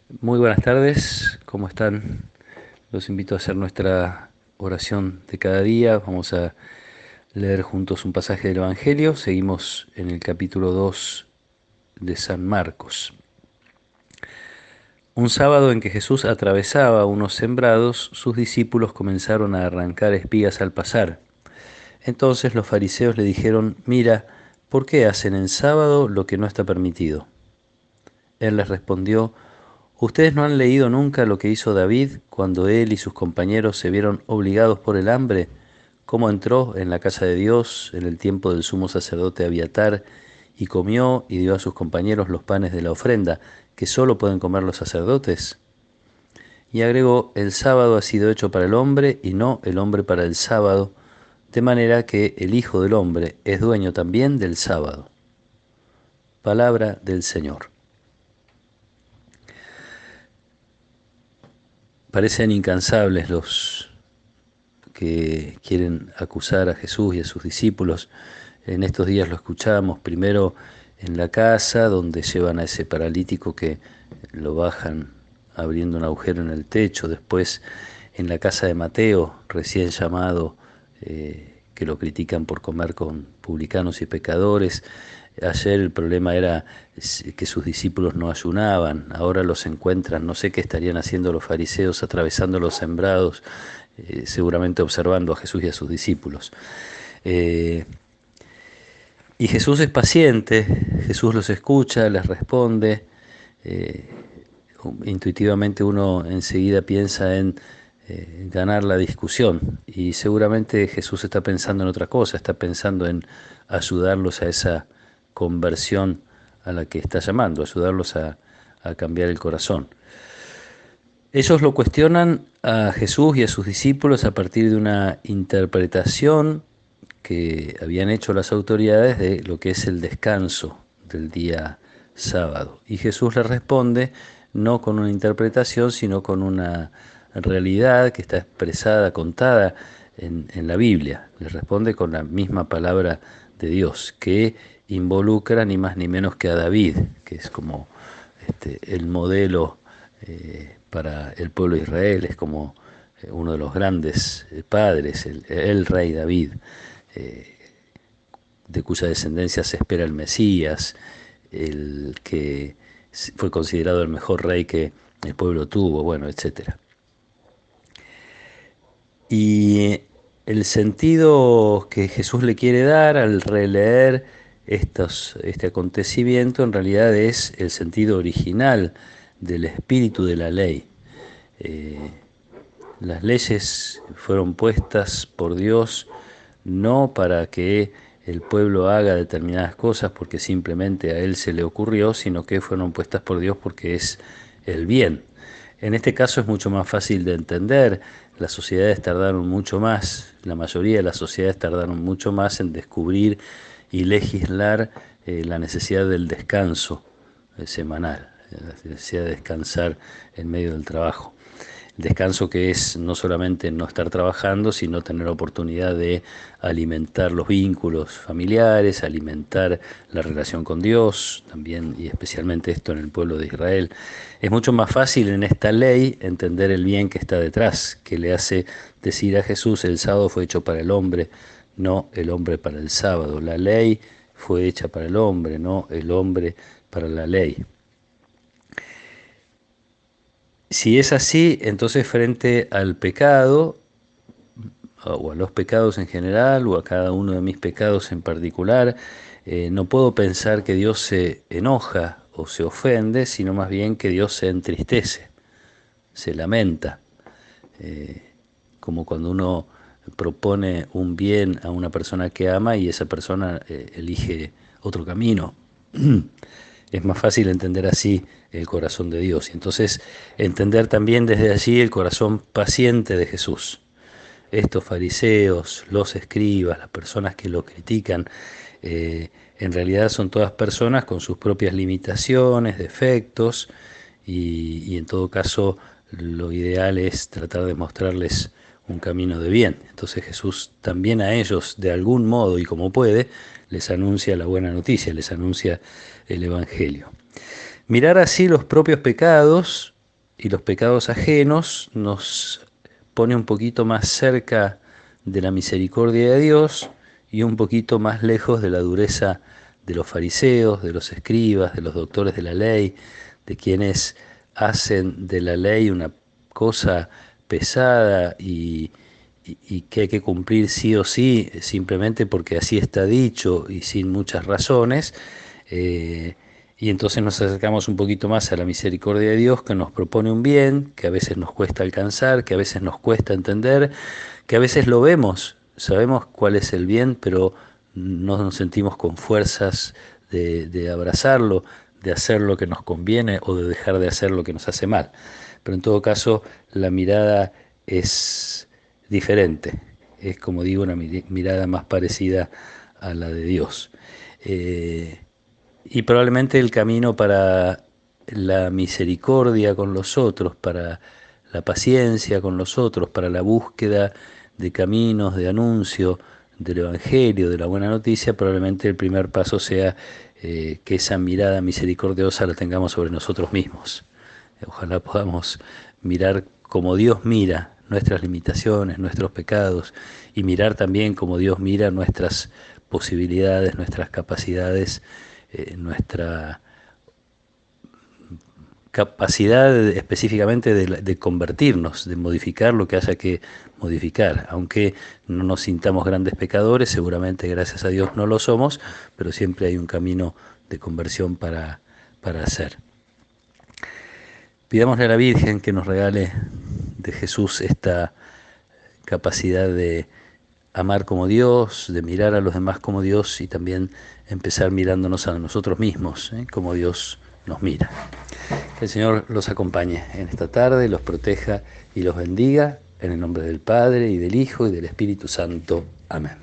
Muy buenas tardes, ¿cómo están? Los invito a hacer nuestra oración de cada día. Vamos a leer juntos un pasaje del Evangelio. Seguimos en el capítulo 2 de San Marcos. Un sábado en que Jesús atravesaba unos sembrados, sus discípulos comenzaron a arrancar espigas al pasar. Entonces los fariseos le dijeron: Mira, ¿por qué hacen en sábado lo que no está permitido? Él les respondió: ¿Ustedes no han leído nunca lo que hizo David cuando él y sus compañeros se vieron obligados por el hambre? ¿Cómo entró en la casa de Dios en el tiempo del sumo sacerdote Abiatar y comió y dio a sus compañeros los panes de la ofrenda, que solo pueden comer los sacerdotes? Y agregó: el sábado ha sido hecho para el hombre y no el hombre para el sábado, de manera que el Hijo del Hombre es dueño también del sábado. Palabra del Señor. Parecen incansables los que quieren acusar a Jesús y a sus discípulos. En estos días lo escuchamos, primero en la casa donde llevan a ese paralítico que lo bajan abriendo un agujero en el techo, después en la casa de Mateo, recién llamado, que lo critican por comer con publicanos y pecadores. Ayer el problema era que sus discípulos no ayunaban, ahora los encuentran, no sé qué estarían haciendo los fariseos atravesando los sembrados, seguramente observando a Jesús y a sus discípulos. Y Jesús es paciente, Jesús los escucha, les responde. eh, Intuitivamente uno enseguida piensa en ganar la discusión, y seguramente Jesús está pensando en otra cosa, está pensando en ayudarlos a esa conversión a la que está llamando, ayudarlos a cambiar el corazón. Ellos lo cuestionan a Jesús y a sus discípulos a partir de una interpretación que habían hecho las autoridades de lo que es el descanso del día sábado. Y Jesús les responde no con una interpretación, sino con una realidad que está expresada, contada en la Biblia. Les responde con la misma palabra de Dios, que involucra ni más ni menos que a David, que es como el modelo para el pueblo de Israel, es como uno de los grandes padres, el rey David, de cuya descendencia se espera el Mesías, el que fue considerado el mejor rey que el pueblo tuvo, bueno, etcétera. Y el sentido que Jesús le quiere dar al releer este acontecimiento en realidad es el sentido original del espíritu de la ley. Las leyes fueron puestas por Dios no para que el pueblo haga determinadas cosas porque simplemente a él se le ocurrió, sino que fueron puestas por Dios porque es el bien. En este caso es mucho más fácil de entender. Las sociedades tardaron mucho más, la mayoría de las sociedades tardaron mucho más en descubrir y legislar la necesidad del descanso semanal, la necesidad de descansar en medio del trabajo. El descanso que es no solamente no estar trabajando, sino tener oportunidad de alimentar los vínculos familiares, alimentar la relación con Dios, también y especialmente esto en el pueblo de Israel. Es mucho más fácil en esta ley entender el bien que está detrás, que le hace decir a Jesús: el sábado fue hecho para el hombre, no el hombre para el sábado. La ley fue hecha para el hombre, no el hombre para la ley. Si es así, entonces frente al pecado, o a los pecados en general, o a cada uno de mis pecados en particular, no puedo pensar que Dios se enoja o se ofende, sino más bien que Dios se entristece, se lamenta, como cuando uno propone un bien a una persona que ama y esa persona elige otro camino. Es más fácil entender así el corazón de Dios, y entonces entender también desde allí el corazón paciente de Jesús. Estos fariseos, los escribas, las personas que lo critican, en realidad son todas personas con sus propias limitaciones, defectos, y en todo caso lo ideal es tratar de mostrarles un camino de bien. Entonces Jesús también a ellos, de algún modo y como puede, les anuncia la buena noticia, les anuncia el Evangelio. Mirar así los propios pecados y los pecados ajenos nos pone un poquito más cerca de la misericordia de Dios y un poquito más lejos de la dureza de los fariseos, de los escribas, de los doctores de la ley, de quienes hacen de la ley una cosa pesada y que hay que cumplir sí o sí, simplemente porque así está dicho y sin muchas razones. Y entonces nos acercamos un poquito más a la misericordia de Dios, que nos propone un bien, que a veces nos cuesta alcanzar, que a veces nos cuesta entender, que a veces lo vemos, sabemos cuál es el bien, pero no nos sentimos con fuerzas de abrazarlo, de hacer lo que nos conviene o de dejar de hacer lo que nos hace mal. Pero en todo caso, la mirada es diferente, es, como digo, una mirada más parecida a la de Dios. Y probablemente el camino para la misericordia con los otros, para la paciencia con los otros, para la búsqueda de caminos, de anuncio del Evangelio, de la buena noticia, probablemente el primer paso sea que esa mirada misericordiosa la tengamos sobre nosotros mismos. Ojalá podamos mirar como Dios mira nuestras limitaciones, nuestros pecados, y mirar también como Dios mira nuestras posibilidades, nuestras capacidades, nuestra capacidad específicamente de convertirnos, de modificar lo que haya que modificar. Aunque no nos sintamos grandes pecadores, seguramente gracias a Dios no lo somos, pero siempre hay un camino de conversión para hacer. Pidámosle a la Virgen que nos regale de Jesús esta capacidad de amar como Dios, de mirar a los demás como Dios y también empezar mirándonos a nosotros mismos, como Dios nos mira. Que el Señor los acompañe en esta tarde, los proteja y los bendiga, en el nombre del Padre, y del Hijo, y del Espíritu Santo. Amén.